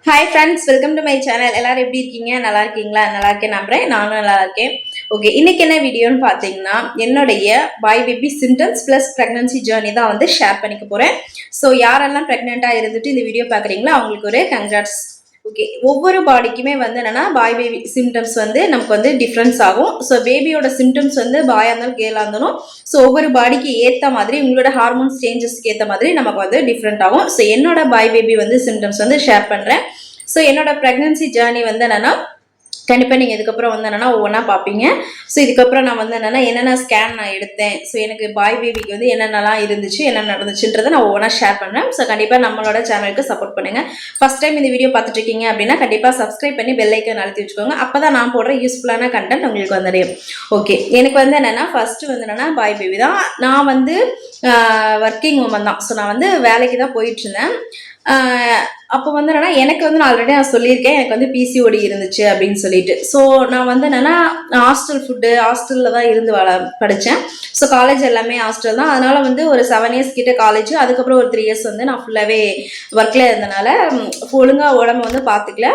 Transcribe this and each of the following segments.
Hi friends, welcome to my channel. எல்லாரும் எப்படி இருக்கீங்க? நல்லா இருக்கீங்களா? நல்லா இருக்கேன் நம்புறேன். நானும் நல்லா இருக்கேன். ஓகே, இன்னைக்கு என்ன வீடியோன்னு பார்த்தீங்கன்னா, என்னுடைய boy baby symptoms plus pregnancy journey தான் வந்து ஷேர் பண்ணிக்க போகிறேன். ஸோ யாரெல்லாம் ப்ரெக்னெண்ட்டாக இருந்துட்டு இந்த வீடியோ பார்க்குறீங்களோ அவங்களுக்கு ஒரு கங்க்ராட்ஸ். ஓகே, ஒவ்வொரு பாடிக்குமே வந்து என்னன்னா பாய் பேபி சிம்டம்ஸ் வந்து நமக்கு வந்து டிஃப்ரென்ஸ் ஆகும். ஸோ பேபியோட சிம்டம்ஸ் வந்து பாயாக இருந்தாலும் கேர்ளாக இருந்தாலும் ஸோ ஒவ்வொரு பாடிக்கு ஏற்ற மாதிரி உங்களோட ஹார்மோன்ஸ் சேஞ்சஸ்க்கு ஏற்ற மாதிரி நமக்கு வந்து டிஃப்ரெண்ட் ஆகும். ஸோ என்னோட பாய் பேபி வந்து சிம்டம்ஸ் வந்து ஷேர் பண்ணுறேன். ஸோ என்னோட ப்ரெக்னன்சி ஜேர்னி வந்து என்னன்னா கண்டிப்பாக நீங்கள் இதுக்கப்புறம் வந்து என்னென்னா ஒவ்வொன்றா பார்ப்பீங்க. ஸோ இதுக்கப்புறம் நான் வந்து என்னென்ன ஸ்கேன் நான் எடுத்தேன், ஸோ எனக்கு பாய் பேபிக்கு வந்து என்னென்னலாம் இருந்துச்சு, என்ன நடந்துச்சுன்றதை நான் ஒவ்வொன்றா ஷேர் பண்ணுறேன். ஸோ கண்டிப்பாக நம்மளோட சேனலுக்கு சப்போர்ட் பண்ணுங்கள். ஃபஸ்ட் டைம் இந்த வீடியோ பார்த்துட்டு இருக்கீங்க அப்படின்னா கண்டிப்பாக சப்ஸ்கிரைப் பண்ணி பெல் ஐக்கான் அழுத்தி வச்சுக்கோங்க. அப்போ தான் நான் போடுற யூஸ்ஃபுல்லான கண்டென்ட் உங்களுக்கு வந்துடும். ஓகே, எனக்கு வந்து என்னென்னா ஃபஸ்ட்டு வந்து என்னென்னா பாய் பேபி தான். நான் வந்து ஒர்க்கிங் உமன் தான். ஸோ நான் வந்து வேலைக்கு தான் போயிட்டுருந்தேன். அப்போ வந்து என்னன்னா எனக்கு வந்து நான் ஆல்ரெடி நான் சொல்லியிருக்கேன் எனக்கு வந்து பிசிஓடி இருந்துச்சு அப்படின்னு சொல்லிட்டு. ஸோ நான் வந்து என்னன்னா ஹாஸ்டல் ஃபுட்டு ஹாஸ்டலில் தான் இருந்து படித்தேன். ஸோ காலேஜ் எல்லாமே ஹாஸ்டல் தான். அதனால வந்து ஒரு 7 இயர்ஸ் கிட்ட காலேஜ், அதுக்கப்புறம் ஒரு 3 இயர்ஸ் வந்து நான் ஃபுல்லாகவே ஒர்க்கில் இருந்தனால ஒழுங்காக உடம்பு வந்து பார்த்துக்கல.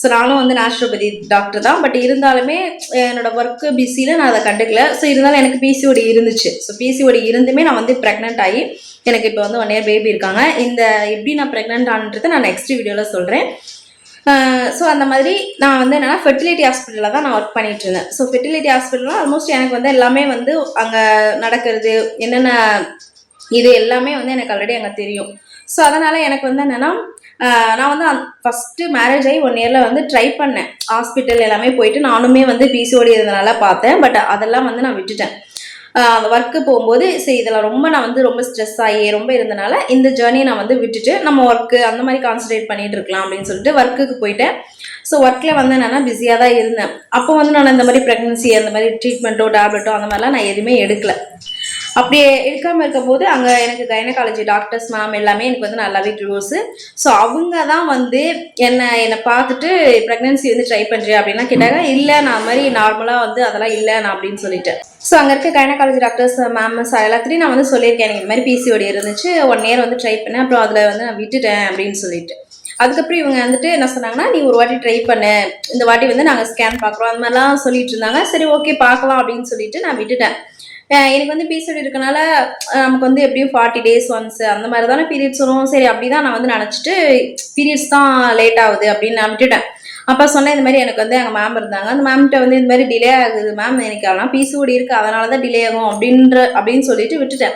ஸோ நானும் வந்து நேச்சுரோபதி டாக்டர் தான். பட் இருந்தாலுமே என்னோட ஒர்க்கு பிஸியில் நான் அதை கண்டுக்கல. ஸோ இருந்தாலும் எனக்கு பிசிஓடி இருந்துச்சு. ஸோ பிசிஓடி இருந்துமே நான் வந்து ப்ரெக்னென்ட் ஆகி எனக்கு இப்போ வந்து 1 இயர் பேபி இருக்காங்க. இந்த எப்படி நான் ப்ரெக்னென்ட் ஆனன்றதை நான் நெக்ஸ்ட் வீடியோவில் சொல்கிறேன். ஸோ அந்த மாதிரி நான் வந்து என்னென்னா ஃபெர்டிலிட்டி ஹாஸ்பிட்டலில் தான் நான் ஒர்க் பண்ணிட்டு இருந்தேன். ஸோ ஃபெர்டிலிட்டி ஹாஸ்பிட்டல்னால் ஆல்மோஸ்ட் எனக்கு வந்து எல்லாமே வந்து அங்கே நடக்கிறது என்னென்ன இது எல்லாமே வந்து எனக்கு ஆல்ரெடி அங்கே தெரியும். ஸோ அதனால் எனக்கு வந்து என்னென்னா நான் வந்து ஃபஸ்ட்டு மேரேஜ் ஆகி 1 இயரில் வந்து ட்ரை பண்ணேன். ஹாஸ்பிட்டல் எல்லாமே போயிட்டு நானுமே வந்து பிசிஓடி இருந்தனால பார்த்தேன். பட் அதெல்லாம் வந்து நான் விட்டுட்டேன். அந்த ஒர்க்கு போகும்போது சரி இதெல்லாம் ரொம்ப ஸ்ட்ரெஸ் ஆகி ரொம்ப இருந்தனால இந்த ஜேர்னியை நான் வந்து விட்டுட்டு நம்ம ஒர்க்கு அந்த மாதிரி கான்சன்ட்ரேட் பண்ணிட்டு இருக்கலாம் அப்படின்னு சொல்லிட்டு ஒர்க்குக்கு போயிட்டேன். ஸோ ஒர்க்கில் வந்து என்னென்னா பிஸியாக தான் இருந்தேன். அப்போ வந்து நான் இந்த மாதிரி ப்ரெக்னன்சி அந்த மாதிரி ட்ரீட்மெண்ட்டோ டேப்லெட்டோ அந்த மாதிரிலாம் நான் எதுவுமே எடுக்கல. அப்படியே எடுக்காமல் இருக்கும்போது அங்கே எனக்கு கைனகாலஜி டாக்டர்ஸ் மேம் எல்லாமே எனக்கு வந்து நல்லாவே க்ளோஸு. ஸோ அவங்க தான் வந்து என்னை பார்த்துட்டு ப்ரெக்னன்சி வந்து ட்ரை பண்ணுறேன் அப்படின்லாம் கேட்டாங்க. இல்லை நான் மாதிரி நார்மலாக வந்து அதெல்லாம் இல்லை நான் அப்படின்னு சொல்லிட்டேன். ஸோ அங்கே இருக்க கைனகாலஜி டாக்டர்ஸ் மேம் எல்லாத்துலேயும் நான் வந்து சொல்லியிருக்கேன் எனக்கு இந்த மாதிரி பிசிஓடி இருந்துச்சு, 1 இயர் வந்து ட்ரை பண்ணேன், அப்புறம் அதில் வந்து நான் விட்டுட்டேன் அப்படின்னு சொல்லிட்டு. அதுக்கப்புறம் இவங்க வந்துட்டு என்ன சொன்னாங்கன்னா நீ ஒரு வாட்டி ட்ரை பண்ணு, இந்த வாட்டி வந்து நாங்கள் ஸ்கேன் பார்க்குறோம் அந்த மாதிரிலாம் சொல்லிட்டு இருந்தாங்க. சரி ஓகே பார்க்கலாம் அப்படின்னு சொல்லிட்டு நான் விட்டுட்டேன். எனக்கு வந்து பிசிஓடி இருக்கனால நமக்கு வந்து எப்படியும் 40 days ஒன்ஸ் அந்த மாதிரி தானே பீரியட்ஸ் வரும். சரி அப்படி தான் நான் வந்து நினச்சிட்டு பீரியட்ஸ் தான் லேட் ஆகுது அப்படின்னு நான் விட்டுட்டேன். அப்போ சொன்னேன் இந்த மாதிரி எனக்கு வந்து எங்கள் மேம் இருந்தாங்க. அந்த மேம்கிட்ட வந்து இந்த மாதிரி டிலே ஆகுது மேம், எனக்கு அதெல்லாம் பிசிஓடி இருக்குது அதனால தான் டிலே ஆகும் அப்படின்னு சொல்லிட்டு விட்டுட்டேன்.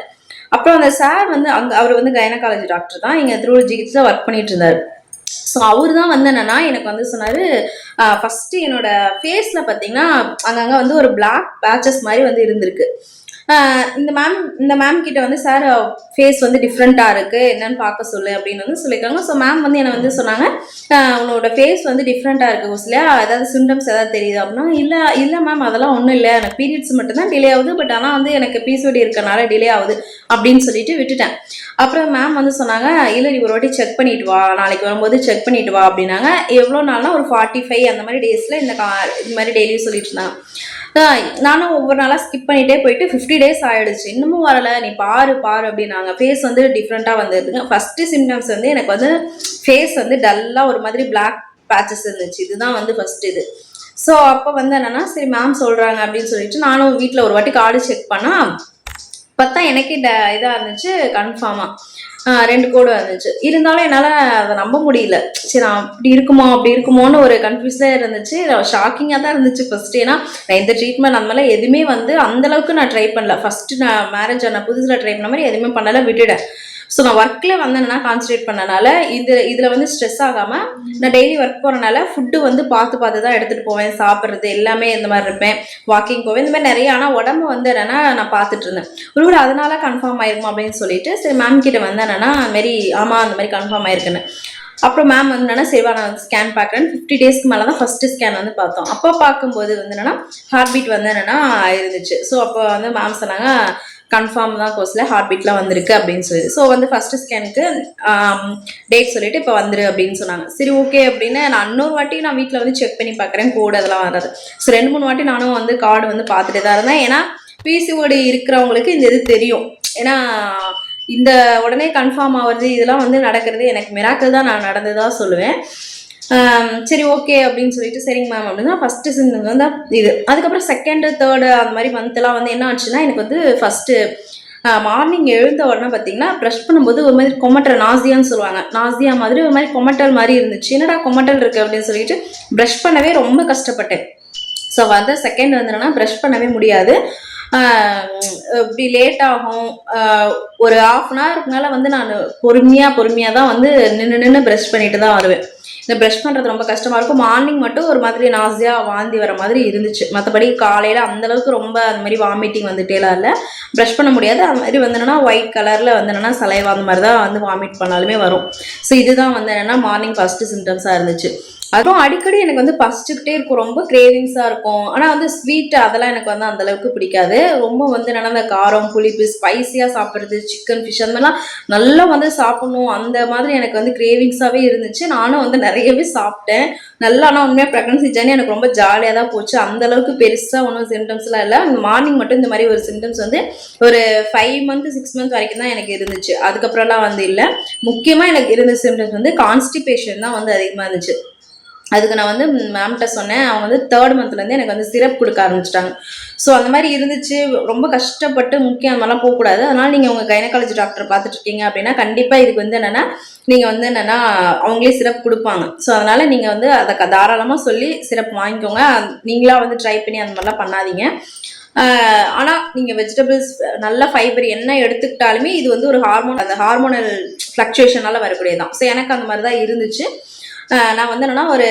அப்புறம் அந்த சார் வந்து அவர் வந்து கைனகாலஜி டாக்டர் தான், இங்கே திருவள்ளுவர் ஒர்க் பண்ணிட்டு இருந்தார். ஸோ அவர் தான் வந்து என்னன்னா எனக்கு வந்து சொன்னார் ஃபஸ்ட்டு என்னோட ஃபேஸில் பார்த்தீங்கன்னா அங்கங்கே வந்து ஒரு பிளாக் பேச்சஸ் மாதிரி வந்து இருந்திருக்கு. இந்த மேம் கிட்ட வந்து சார் ஃபேஸ் வந்து டிஃப்ரெண்ட்டாக இருக்குது என்னன்னு பார்க்க சொல்லு அப்படின்னு வந்து சொல்லியிருக்காங்க. ஸோ மேம் வந்து என்னை வந்து சொன்னாங்க உன்னோட ஃபேஸ் வந்து டிஃப்ரெண்ட்டாக இருக்குது கோஸ்லியா, ஏதாவது சிம்டம்ஸ் ஏதாவது தெரியுது அப்படின்னா. இல்லை மேம் அதெல்லாம் ஒன்றும் இல்லை, எனக்கு பீரியட்ஸ் மட்டும்தான் டிலே ஆகுது, பட் ஆனால் வந்து எனக்கு பிசிஓடி இருக்கனால டிலே ஆகுது அப்படின்னு சொல்லிட்டு விட்டுட்டேன். அப்புறம் மேம் வந்து சொன்னாங்க இல்லை நீ ஒரு வாட்டி செக் பண்ணிட்டு வா, நாளைக்கு வரும்போது செக் பண்ணிட்டு வா அப்படின்னாங்க. எவ்வளோ நாள்னா ஒரு 45 அந்த மாதிரி டேஸில் இந்த மாதிரி டெய்லியும் சொல்லிட்டு இருந்தாங்க. நானும் ஒவ்வொரு நாளாக ஸ்கிப் பண்ணிகிட்டே போயிட்டு 50 days ஆகிடுச்சு, இன்னமும் வரலை, நீ பாரு அப்படின்னாங்க. ஃபேஸ் வந்து டிஃப்ரெண்ட்டாக வந்துருதுங்க. ஃபஸ்ட்டு சிம்டம்ஸ் வந்து எனக்கு வந்து ஃபேஸ் வந்து டல்லாக ஒரு மாதிரி பிளாக் பேச்சஸ் இருந்துச்சு. இதுதான் வந்து ஃபஸ்ட் இது. ஸோ அப்போ வந்து என்னென்னா சரி மேம் சொல்கிறாங்க அப்படின்னு சொல்லிட்டு நானும் வீட்டில் ஒரு வாட்டி கார்டு செக் பண்ணால் பார்த்தா எனக்கே இதாக இருந்துச்சு, கன்ஃபார்மாக 2 கோடு வந்துச்சு. இருந்தாலும் என்னால் அதை நம்ப முடியல. சரி நான் அப்படி இருக்குமோன்னு ஒரு கன்ஃபியூஸாக இருந்துச்சு. ஷாக்கிங்காக தான் இருந்துச்சு ஃபஸ்ட்டு. ஏன்னா நான் இந்த ட்ரீட்மெண்ட் அந்த மாதிரிலாம் எதுவுமே வந்து அந்தளவுக்கு நான் ட்ரை பண்ணல. ஃபஸ்ட்டு நான் மேரேஜ் ஆன புதுசில் ட்ரை பண்ண மாதிரி எதுவுமே பண்ணலை, விட்டுட்டேன். ஸோ நான் ஒர்க்கில் வந்து என்னென்னா கான்சன்ட்ரேட் பண்ணனால இதில் வந்து ஸ்ட்ரெஸ் ஆகாமல் நான் டெய்லி ஒர்க் போகிறனால ஃபுட்டு வந்து பார்த்து தான் எடுத்துகிட்டு போவேன். சாப்பிட்றது எல்லாமே இந்த மாதிரி இருப்பேன், வாக்கிங் போவேன், இந்த மாதிரி நிறைய. ஆனால் உடம்பு வந்து என்னென்னா நான் பார்த்துட்டு இருந்தேன். ஒருவேளை அதனால கன்ஃபார்ம் ஆயிருக்கும் அப்படின்னு சொல்லிட்டு சரி மேம் கிட்ட வந்து என்னென்னா மாரி ஆமாம் அந்த மாதிரி கன்ஃபார்ம் ஆயிருக்குன்னு. அப்புறம் மேம் வந்து என்னென்னா சரிவா நான் ஸ்கேன் பார்க்குறேன். 50 daysக்கு மேலே தான் ஃபஸ்ட்டு ஸ்கேன் வந்து பார்த்தோம். அப்போ பார்க்கும்போது வந்து என்னென்னா ஹார்ட் பீட் வந்து என்னென்னா இருந்துச்சு. ஸோ அப்போ வந்து மேம் சொன்னாங்க கன்ஃபார்ம் தான் கோர்ஸில் ஹார்ட் பீட்லாம் வந்திருக்கு அப்படின்னு சொல்லி. ஸோ வந்து ஃபஸ்ட்டு ஸ்கேனுக்கு டேட் சொல்லிவிட்டு இப்போ வந்துரு அப்படின்னு சொன்னாங்க. சரி ஓகே அப்படின்னு நான் இன்னொரு வாட்டி நான் வீட்டில் வந்து செக் பண்ணி பார்க்குறேன், கோடு அதெல்லாம் வராது. ஸோ 2-3 வாட்டி நானும் வந்து கார்டு வந்து பார்த்துட்டு தான் இருந்தேன். ஏன்னா பிசிஓடி இருக்கிறவங்களுக்கு இந்த இது தெரியும். ஏன்னா இந்த உடனே கன்ஃபார்ம் ஆகிறது இதெல்லாம் வந்து நடக்கிறது எனக்கு மிராக்கிள் தான் நான் நடந்ததாக சொல்லுவேன். சரி ஓகே அப்படின்னு சொல்லிட்டு சரிங்க மேம் அப்படின்னா ஃபஸ்ட்டு சிம்டம்ஸ் வந்து இது. அதுக்கப்புறம் செகண்டு தேர்டு அந்த மாதிரி மந்த்லாம் வந்து என்ன ஆச்சுன்னா எனக்கு வந்து ஃபஸ்ட்டு மார்னிங் எழுந்த உடனே பார்த்தீங்கன்னா ப்ரஷ் பண்ணும்போது ஒரு மாதிரி கொமட்டல் நாசியான்னு சொல்லுவாங்க, நாசியா மாதிரி ஒரு மாதிரி கொமட்டல் மாதிரி இருந்துச்சு. என்னடா கொமட்டல் இருக்குது அப்படின்னு சொல்லிட்டு ப்ரஷ் பண்ணவே ரொம்ப கஷ்டப்பட்டேன். ஸோ வந்து செகண்ட் வந்து என்னன்னா ப்ரஷ் பண்ணவே முடியாது, இப்படி லேட் ஆகும். ஒரு ½ மேலே வந்து நான் பொறுமையாக தான் வந்து நின்று ப்ரஷ் பண்ணிட்டு தான் வருவேன். இந்த ப்ரஷ் பண்ணுறது ரொம்ப கஷ்டமாக இருக்கும். மார்னிங் மட்டும் ஒரு மாதிரி நாசியாக வாந்தி வர மாதிரி இருந்துச்சு. மற்றபடி காலையில் அந்தளவுக்கு ரொம்ப அந்த மாதிரி வாமிட்டிங் வந்துட்டேலாம் இல்லை. ப்ரஷ் பண்ண முடியாது. அது மாதிரி வந்து என்னென்னா ஒயிட் கலரில் வந்து என்னென்னா சலைவா அந்த மாதிரி தான் வந்து வாமிட் பண்ணாலுமே வரும். ஸோ இதுதான் வந்து என்னென்னா மார்னிங் ஃபஸ்ட்டு சிம்டம்ஸாக இருந்துச்சு. அதுவும் அடிக்கடி எனக்கு வந்து பசிச்சுக்கிட்டே இருக்கும், ரொம்ப கிரேவிங்ஸாக இருக்கும். ஆனால் வந்து ஸ்வீட் அதெல்லாம் எனக்கு வந்து அந்தளவுக்கு பிடிக்காது. ரொம்ப வந்து என்னென்னா அந்த காரம் புளிப்பு ஸ்பைஸியாக சாப்பிட்றது, சிக்கன் ஃபிஷ் அந்த மாதிரிலாம் நல்லா வந்து சாப்பிட்ணும் அந்த மாதிரி எனக்கு வந்து கிரேவிங்ஸாகவே இருந்துச்சு. நானும் வந்து நிறையவே சாப்பிட்டேன் நல்லா. ஆனால் உண்மையாக ப்ரெக்னன்சி ஜர்னி எனக்கு ரொம்ப ஜாலியாக தான் போச்சு. அந்தளவுக்கு பெருசாக ஒன்றும் சிம்டம்ஸ்லாம் இல்லை. மார்னிங் மட்டும் இந்த மாதிரி ஒரு சிம்டம்ஸ் வந்து ஒரு 5 மந்த் 6 மந்த் வரைக்கும் தான் எனக்கு இருந்துச்சு. அதுக்கப்புறம்லாம் வந்து இல்லை. முக்கியமாக எனக்கு இருந்த சிம்டம்ஸ் வந்து கான்ஸ்டிபேஷன் தான் வந்து அதிகமாக இருந்துச்சு. அதுக்கு நான் வந்து மேம்கிட்ட சொன்னேன். அவங்க வந்து 3rd மந்த்லேருந்து எனக்கு வந்து சிரப் கொடுக்க ஆரம்பிச்சிட்டாங்க. ஸோ அந்த மாதிரி இருந்துச்சு. ரொம்ப கஷ்டப்பட்டு முக்கியம் அந்த மாதிரிலாம் போகக்கூடாது. அதனால் நீங்கள் உங்கள் கைனகாலஜி டாக்டர் பார்த்துட்ருக்கீங்க அப்படின்னா கண்டிப்பாக இதுக்கு வந்து என்னென்னா நீங்கள் வந்து என்னென்னா அவங்களே சிரப் கொடுப்பாங்க. ஸோ அதனால் நீங்கள் வந்து அதை தாராளமாக சொல்லி சிரப் வாங்கிக்கோங்க. நீங்களாக வந்து ட்ரை பண்ணி அந்த மாதிரிலாம் பண்ணாதீங்க. ஆனால் நீங்கள் வெஜிடபிள்ஸ் நல்ல ஃபைபர் என்ன எடுத்துக்கிட்டாலுமே இது வந்து ஒரு அந்த ஹார்மோனல் ஃப்ளக்சுவேஷனால் வரக்கூடியதான். ஸோ எனக்கு அந்த மாதிரி தான் இருந்துச்சு. நான் வந்து என்னென்னா ஒரு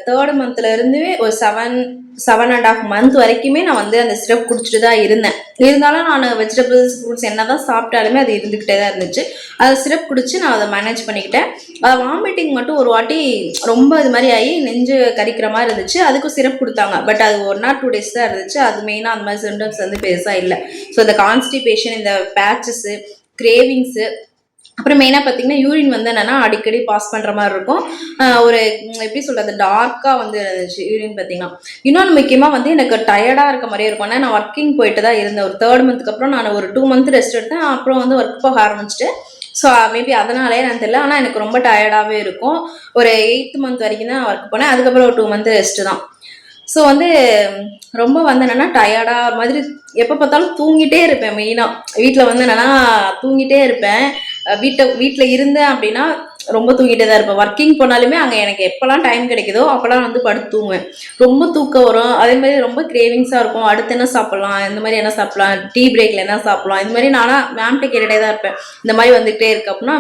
3rd மந்த்லேருந்து ஒரு 7.5 மந்த் வரைக்குமே நான் வந்து அந்த சிரப் குடிச்சிட்டு தான் இருந்தேன். இருந்தாலும் நான் வெஜிடபிள்ஸ் ஃப்ரூட்ஸ் என்ன தான் சாப்பிட்டாலுமே அது இருந்துக்கிட்டே தான் இருந்துச்சு. அதை சிரப் குடிச்சு நான் அதை மேனேஜ் பண்ணிக்கிட்டேன். வாமிட்டிங் மட்டும் ஒரு வாட்டி ரொம்ப இது மாதிரி ஆகி நெஞ்சு கரிக்கிற மாதிரி இருந்துச்சு. அதுக்கும் சிரப் கொடுத்தாங்க. பட் அது 1 or 2 days தான் இருந்துச்சு. அது மெயினாக அந்த மாதிரி சிம்டம்ஸ் வந்து பெருசாக இல்லை. ஸோ இந்த கான்ஸ்டிபேஷன், இந்த பேச்சஸ்ஸு, கிரேவிங்ஸு, அப்புறம் மெயினாக பார்த்தீங்கன்னா யூரின் வந்து என்னென்னா அடிக்கடி பாஸ் பண்ணுற மாதிரி இருக்கும். ஒரு எப்படி சொல்கிறது டார்க்காக வந்து இருந்துச்சு யூரின் பார்த்தீங்கன்னா. இன்னொன்று முக்கியமாக வந்து எனக்கு டயர்டாக இருக்க மாதிரியே இருக்கும். ஆனால் நான் ஒர்க்கிங் போயிட்டு தான் இருந்தேன். ஒரு 3rd மந்த்துக்கு அப்புறம் நான் ஒரு 2 மந்த் ரெஸ்ட் எடுத்தேன். அப்புறம் வந்து ஒர்க் போக ஆரம்பிச்சிட்டேன். ஸோ மேபி அதனாலே நான் தெரியல. ஆனால் எனக்கு ரொம்ப டயர்டாகவே இருக்கும். ஒரு 8th மந்த் வரைக்கும் தான் ஒர்க் போனேன். அதுக்கப்புறம் ஒரு 2 மந்த் ரெஸ்ட்டு தான். ஸோ வந்து ரொம்ப வந்து என்னென்னா டயர்டாக ஒரு மாதிரி எப்போ பார்த்தாலும் தூங்கிட்டே இருப்பேன். மெயினாக வீட்டில் வந்து என்னென்னா தூங்கிட்டே இருப்பேன். வீட்டில் இருந்தேன் அப்படின்னா ரொம்ப தூங்கிட்டே தான் இருப்பேன். ஒர்க்கிங் போனாலுமே அங்கே எனக்கு எப்போல்லாம் டைம் கிடைக்குதோ அப்போல்லாம் வந்து படுத்து தூங்குவேன். ரொம்ப தூக்கம் வரும். அதே மாதிரி ரொம்ப கிரேவிங்ஸாக இருக்கும். அடுத்து என்ன சாப்பிட்லாம், இந்த மாதிரி என்ன சாப்பிட்லாம், டீ பிரேக்கில் என்ன சாப்பிட்லாம், இது மாதிரி நானும் மேம்கிட்ட கேட்டுகிட்டே தான் இருப்பேன். இந்த மாதிரி வந்துகிட்டே இருக்கு அப்படின்னா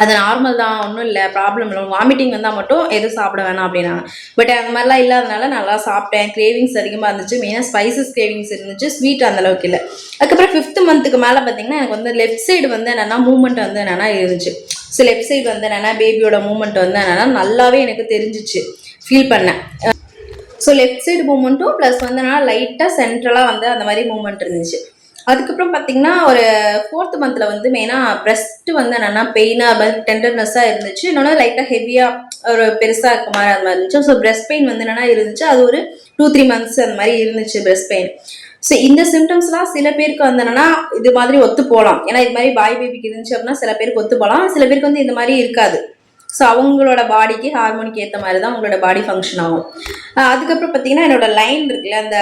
அது நார்மல் தான், ஒன்றும் இல்லை, ப்ராப்ளம் இல்லை, வாமிட்டிங் வந்தால் மட்டும் எதுவும் சாப்பிட வேணாம் அப்படின்னாங்க. பட் அந்த மாதிரிலாம் இல்லாதனால நல்லா சாப்பிட்டேன். கிரேவிங்ஸ் அதிகமாக இருந்துச்சு. மெயினாக ஸ்பைசஸ் கிரேவிங்ஸ் இருந்துச்சு. ஸ்வீட் அந்தளவுக்கு இல்லை. அதுக்கப்புறம் 5th மந்த்துக்கு மேலே பார்த்தீங்கன்னா எனக்கு வந்து லெஃப்ட் சைடு வந்து என்னென்னா மூமெண்ட் வந்து என்னென்னா இருந்துச்சு. ஸோ லெஃப்ட் சைடு வந்து என்னென்னா பேபியோட மூமெண்ட் வந்து என்னென்னா நல்லாவே எனக்கு தெரிஞ்சிச்சு, ஃபீல் பண்ணேன். ஸோ லெஃப்ட் சைடு மூமெண்ட்டும் ப்ளஸ் வந்து என்னென்னா லைட்டாக சென்ட்ரலாக வந்து அந்த மாதிரி மூமெண்ட் இருந்துச்சு. அதுக்கப்புறம் பார்த்தீங்கன்னா ஒரு 4th மந்த்தில் வந்து மெயினாக ப்ரெஸ்ட் வந்து என்னென்னா பெயினாக டெண்டர்னஸ்ஸாக இருந்துச்சு. இன்னொன்று லைட்டாக ஹெவியாக ஒரு பெருசாக இருக்க மாதிரி அந்த மாதிரி இருந்துச்சு. ஸோ ப்ரெஸ்ட் பெயின் வந்து என்னென்னா இருந்துச்சு. அது ஒரு 2-3 months அந்த மாதிரி இருந்துச்சு ப்ரெஸ்ட் பெயின். ஸோ இந்த சிம்டம்ஸ்லாம் சில பேருக்கு வந்து என்னென்னா இது மாதிரி ஒத்து போகலாம். ஏன்னா இது மாதிரி பாய் பேபிக்கு இருந்துச்சு அப்படின்னா சில பேருக்கு ஒத்து போகலாம், சில பேருக்கு வந்து இந்த மாதிரி இருக்காது. ஸோ அவங்களோட பாடிக்கு ஹார்மோனுக்கு ஏற்ற மாதிரி தான் அவங்களோட பாடி ஃபங்க்ஷன் ஆகும். அதுக்கப்புறம் பார்த்தீங்கன்னா என்னோட லைன் இருக்குல்ல, அந்த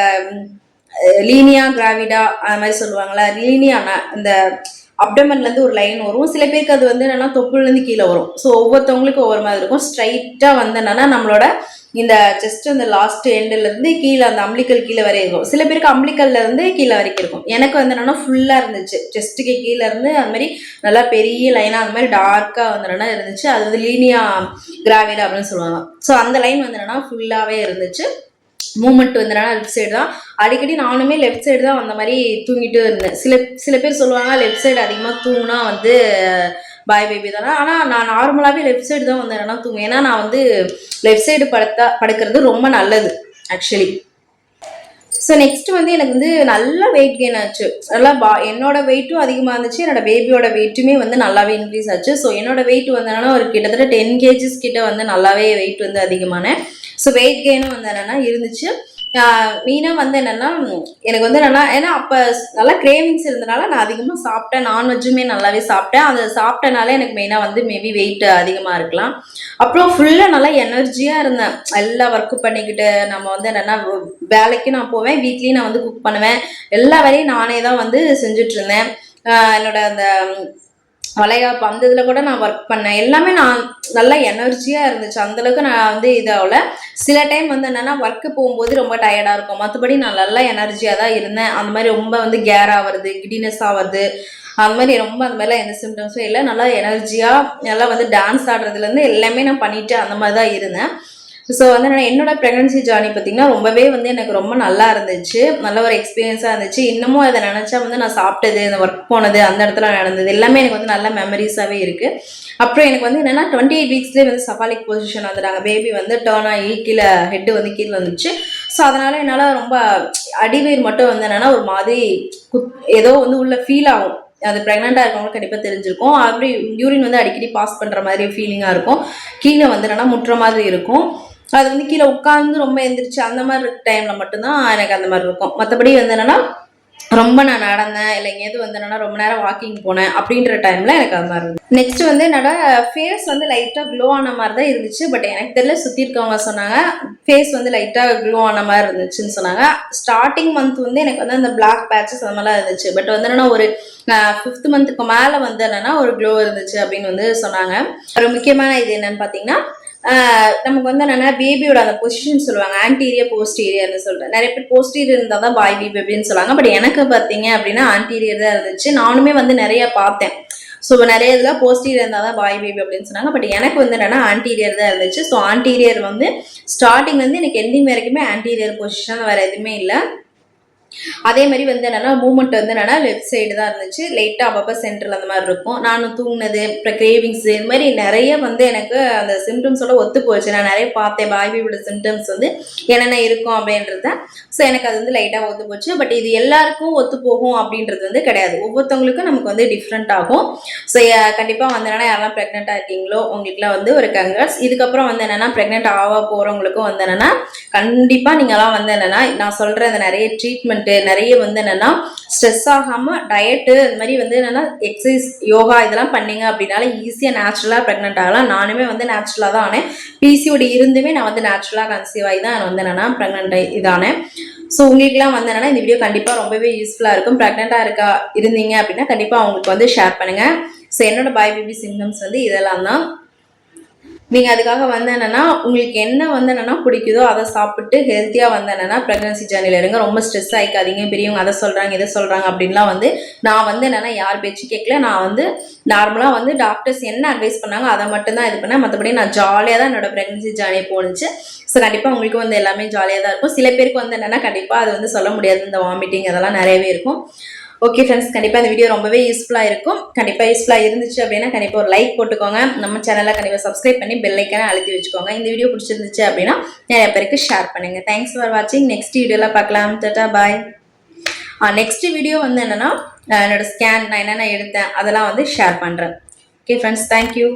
லீனியா கிராவிடா அந்த மாதிரி சொல்லுவாங்களா, லீனியானா அந்த அப்டமன்லேருந்து ஒரு லைன் வரும். சில பேருக்கு அது வந்து என்னென்னா தொப்புலேருந்து கீழே வரும். ஸோ ஒவ்வொருத்தவங்களுக்கும் ஒவ்வொரு மாதிரி இருக்கும். ஸ்ட்ரைட்டாக வந்து என்னென்னா நம்மளோட இந்த செஸ்ட் அந்த லாஸ்ட் எண்டுலேருந்து கீழே அந்த அம்பிளிக்கல் கீழே வரையும் இருக்கும். சில பேருக்கு அம்பிளிக்கல்லேருந்து கீழே வரைக்கும் இருக்கும். எனக்கு வந்து என்னென்னா ஃபுல்லாக இருந்துச்சு. செஸ்ட்டுக்கு கீழே இருந்து அது மாதிரி நல்லா பெரிய லைனாக அந்த மாதிரி டார்க்காக வந்து என்னென்னா இருந்துச்சு. அது வந்து லீனியா கிராவிடா அப்படின்னு சொல்லுவாங்க. ஸோ அந்த லைன் வந்து என்னென்னா ஃபுல்லாகவே இருந்துச்சு. மூமெண்ட் வந்து என்னன்னா லெஃப்ட் சைடு தான். அடிக்கடி நானுமே லெஃப்ட் சைடு தான் அந்த மாதிரி தூங்கிட்டு இருந்தேன். சில பேர் சொல்லுவாங்க லெஃப்ட் சைடு அதிகமாக தூங்கினா வந்து பாய் பேபி தானே. ஆனால் நான் நார்மலாகவே லெஃப்ட் சைடு தான் வந்து என்னென்னா தூங்குவேன். ஏன்னா நான் வந்து லெஃப்ட் சைடு படுக்கிறது ரொம்ப நல்லது ஆக்சுவலி. ஸோ நெக்ஸ்ட் வந்து எனக்கு வந்து நல்ல வெயிட் கெயின் ஆச்சு. நல்லா என்னோட வெயிட்டும் அதிகமாக இருந்துச்சு. என்னோட பேபியோட வெயிட்டுமே வந்து நல்லாவே இன்க்ரீஸ் ஆச்சு. ஸோ என்னோட வெயிட் வந்து என்னன்னா ஒரு கிட்டத்தட்ட 10 kgs கிட்ட வந்து நல்லாவே வெயிட் வந்து அதிகமான. ஸோ வெயிட் கெயினும் வந்து என்னென்னா இருந்துச்சு. மெயினாக வந்து என்னென்னா எனக்கு வந்து என்னென்னா ஏன்னா அப்போ நல்லா கிரேவிங்ஸ் இருந்தனால நான் அதிகமாக சாப்பிட்டேன். நான்வெஜ்ஜுமே நல்லாவே சாப்பிட்டேன். அதை சாப்பிட்டனால எனக்கு மெயினாக வந்து மேபி வெயிட் அதிகமாக இருக்கலாம். அப்புறம் ஃபுல்லாக நல்லா எனர்ஜியாக இருந்தேன். எல்லா ஒர்க்கு பண்ணிக்கிட்டு நம்ம வந்து என்னென்னா வேலைக்கு நான் போவேன், வீட்லேயும் நான் வந்து குக் பண்ணுவேன். எல்லா வேலையும் நானே தான் வந்து செஞ்சுட்டு இருந்தேன். என்னோட அந்த வளைகாப்பு அந்த இதில் கூட நான் ஒர்க் பண்ணேன். எல்லாமே நான் நல்லா எனர்ஜியாக இருந்துச்சு. அந்தளவுக்கு நான் வந்து இதாகல. சில டைம் வந்து என்னென்னா ஒர்க்கு போகும்போது ரொம்ப டயர்டாக இருக்கும். மற்றபடி நான் நல்லா எனர்ஜியாக தான் இருந்தேன். அந்த மாதிரி ரொம்ப வந்து கேர் ஆகிறது, கிடினஸ் ஆகிறது, அந்த மாதிரி ரொம்ப அந்த மாதிரிலாம் எந்த சிம்டம்ஸும் இல்லை. நல்லா எனர்ஜியாக நல்லா வந்து டான்ஸ் ஆடுறதுலேருந்து எல்லாமே நான் பண்ணிவிட்டு அந்த மாதிரி தான் இருந்தேன். ஸோ வந்து என்னோட ப்ரெக்னன்சி ஜேர்னி பார்த்தீங்கன்னா ரொம்பவே வந்து எனக்கு ரொம்ப நல்லா இருந்துச்சு. நல்ல ஒரு எக்ஸ்பீரியன்ஸாக இருந்துச்சு. இன்னமும் அதை நினச்சா வந்து நான் சாப்பிட்டது, இந்த ஒர்க் போனது, அந்த இடத்துல நடந்தது எல்லாமே எனக்கு வந்து நல்ல மெமரிஸாகவே இருக்குது. அப்புறம் எனக்கு வந்து என்னென்னா 28 வீக்ஸ்லேயே வந்து சஃபாலிக் பொசிஷன் வந்துட்டாங்க. பேபி வந்து டேர்ன் ஆகி கீழே ஹெட்டு வந்து கீழே வந்துச்சு. ஸோ அதனால் என்னால் ரொம்ப அடிவயிறு மட்டும் வந்து என்னென்னா ஒரு மாதிரி ஏதோ வந்து உள்ள ஃபீல் ஆகும். அது ப்ரெக்னெண்ட்டாக இருக்கவங்களுக்கு கண்டிப்பாக தெரிஞ்சிருக்கும். அப்படி யூரின் வந்து அடிக்கடி பாஸ் பண்ணுற மாதிரி ஃபீலிங்காக இருக்கும். கீழே வந்து என்னென்னா முட்டுற மாதிரி இருக்கும். அது வந்து கீழே உட்காந்து ரொம்ப எந்திரிச்சு அந்த மாதிரி டைமில் மட்டும்தான் எனக்கு அந்த மாதிரி இருக்கும். மற்றபடி வந்து என்னென்னா ரொம்ப நான் நடந்தேன், இல்லை எங்கேயாவது வந்து என்னென்னா ரொம்ப நேரம் வாக்கிங் போனேன் அப்படின்ற டைமில் எனக்கு அது மாதிரி இருந்துச்சு. நெக்ஸ்ட் வந்து என்னோட ஃபேஸ் வந்து லைட்டாக க்ளோ ஆன மாதிரி தான் இருந்துச்சு. பட் எனக்கு தெரியல, சுற்றி இருக்கவங்க சொன்னாங்க ஃபேஸ் வந்து லைட்டாக க்ளோ ஆன மாதிரி இருந்துச்சுன்னு சொன்னாங்க. ஸ்டார்டிங் மந்த் வந்து எனக்கு வந்து அந்த பிளாக் பேச்சஸ் அந்த மாதிரிலாம் இருந்துச்சு. பட் வந்து என்னென்னா ஒரு 5th மந்த்துக்கு மேலே வந்து என்னென்னா ஒரு க்ளோ இருந்துச்சு அப்படின்னு வந்து சொன்னாங்க. ஒரு முக்கியமான இது என்னன்னு பார்த்தீங்கன்னா நமக்கு வந்து என்னன்னா பேபியோட அந்த பொசிஷன் சொல்லுவாங்க, ஆன்டீரியர் போஸ்டீரியர்னு சொல்றேன். நிறைய பேர் போஸ்டீரியர் இருந்தால் தான் பாய் பேபி அப்படின்னு சொல்லுவாங்க. பட் எனக்கு பார்த்தீங்க அப்படின்னா ஆன்டீரியர் தான் இருந்துச்சு. நானுமே வந்து நிறைய பார்த்தேன். ஸோ நிறைய இதில் போஸ்டீரியர் இருந்தால் தான் பாய் பேபி அப்படின்னு சொன்னாங்க. பட் எனக்கு வந்து என்னன்னா ஆன்டீரியர் தான் இருந்துச்சு. ஸோ ஆன்டீரியர் வந்து ஸ்டார்டிங் வந்து எனக்கு எண்டிங் வரைக்குமே ஆன்டீரியர் பொசிஷன் வேறு எதுவுமே இல்லை. அதே மாதிரி வந்து என்னன்னா மூமெண்ட் வந்து என்னன்னா லெஃப்ட் சைடு தான் இருந்துச்சு. லைட்டாக அப்பப்போ சென்டரில் அந்த மாதிரி இருக்கும். நானும் தூங்கினது, அப்புறம் கிரேவிங்ஸு, இந்த மாதிரி நிறைய வந்து எனக்கு அந்த சிம்டம்ஸோட ஒத்து போச்சு. நான் நிறைய பார்த்தேன் பாய் பேபியோட சிம்டம்ஸ் வந்து என்னென்ன இருக்கும் அப்படின்றத. ஸோ எனக்கு அது வந்து லைட்டாக ஒத்து போச்சு. பட் இது எல்லாருக்கும் ஒத்து போகும் அப்படின்றது வந்து கிடையாது. ஒவ்வொருத்தவங்களுக்கும் நமக்கு வந்து டிஃப்ரெண்ட் ஆகும். ஸோ கண்டிப்பாக வந்து என்னன்னா யாரெல்லாம் ப்ரெக்னெண்ட்டாக இருக்கீங்களோ உங்களுக்குலாம் வந்து ஒரு கங்க்ராட்ஸ். இதுக்கப்புறம் வந்து என்னென்னா ப்ரெக்னென்ட் ஆக போகிறவங்களுக்கும் வந்து என்னென்னா கண்டிப்பாக நீங்களாம் வந்து என்னென்னா நான் சொல்கிற அந்த நிறைய ட்ரீட்மெண்ட் நிறைய வந்து என்னன்னா ஸ்ட்ரெஸ் ஆகாம டயட்டு இந்த மாதிரி வந்து என்னன்னா எக்ஸசைஸ், யோகா இதெல்லாம் பண்ணீங்க அப்படின்னால ஈஸியா நேச்சுரலா பிரெக்னென்ட் ஆகலாம். நானுமே வந்து நேச்சுரலா தான் ஆனேன். பிசிஓடி இருந்துமே நான் வந்து நேச்சுரலா கன்சீவ் ஆகி தான் வந்து என்னன்னா பிரெக்னென்ட் இதானேன். ஸோ உங்களுக்குலாம் வந்து என்னன்னா இந்த வீடியோ கண்டிப்பாக ரொம்பவே யூஸ்ஃபுல்லாக இருக்கும். ப்ரெக்னெண்ட்டாக இருந்தீங்க அப்படின்னா கண்டிப்பாக அவங்களுக்கு வந்து ஷேர் பண்ணுங்க. ஸோ என்னோட பாய் பேபி சிம்டம்ஸ் வந்து இதெல்லாம் தான். நீங்கள் அதுக்காக வந்து என்னென்னா உங்களுக்கு என்ன வந்து என்னென்னா பிடிக்குதோ அதை சாப்பிட்டு ஹெல்த்தியாக வந்து என்னென்னா ப்ரெக்னன்சி ஜேர்னியில் இருங்க. ரொம்ப ஸ்ட்ரெஸ் ஆகிக்காதீங்க. பெரியவங்க அதை சொல்கிறாங்க இதை சொல்கிறாங்க அப்படின்லாம் வந்து நான் வந்து என்னென்னா யார் பேச்சு கேட்கல. நான் வந்து நார்மலாக வந்து டாக்டர்ஸ் என்ன அட்வைஸ் பண்ணாங்க அதை மட்டும்தான் இது பண்ணேன். மற்றபடி நான் ஜாலியாக தான் என்னோட ப்ரெக்னன்சி ஜேர்னி போணுச்சு. ஸோ கண்டிப்பாக உங்களுக்கு வந்து எல்லாமே ஜாலியாக தான் இருக்கும். சில பேருக்கு வந்து என்னென்னா கண்டிப்பாக அது வந்து சொல்ல முடியாது. இந்த வாமிட்டிங் அதெல்லாம் நிறையவே இருக்கும். ஓகே ஃப்ரெண்ட்ஸ், கண்டிப்பாக இந்த வீடியோ ரொம்பவே யூஸ்ஃபுல்லாக இருக்கும். கண்டிப்பாக யூஸ்ஃபுல்லாக இருந்துச்சு அப்படின்னா கண்டிப்பாக ஒரு லைக் போட்டுக்கோங்க. நம்ம சேனலில் கண்டிப்பாக சப்ஸ்கிரைப் பண்ணி பெல் ஐக்கானை அழுத்தி வச்சுக்கோங்க. இந்த வீடியோ பிடிச்சிருந்துச்சு அப்படின்னா நிறைய பேருக்கு ஷேர் பண்ணுங்கள். தேங்க்ஸ் ஃபார் வாட்சிங். நெக்ஸ்ட் வீடியோவில் பார்க்கலாம். டாடா பாய். நெக்ஸ்ட் வீடியோ வந்து என்னென்னா என்னோட ஸ்கேன் நான் என்னென்ன எடுத்தேன் அதெல்லாம் வந்து ஷேர் பண்ணுறேன். Okay friends, thank you.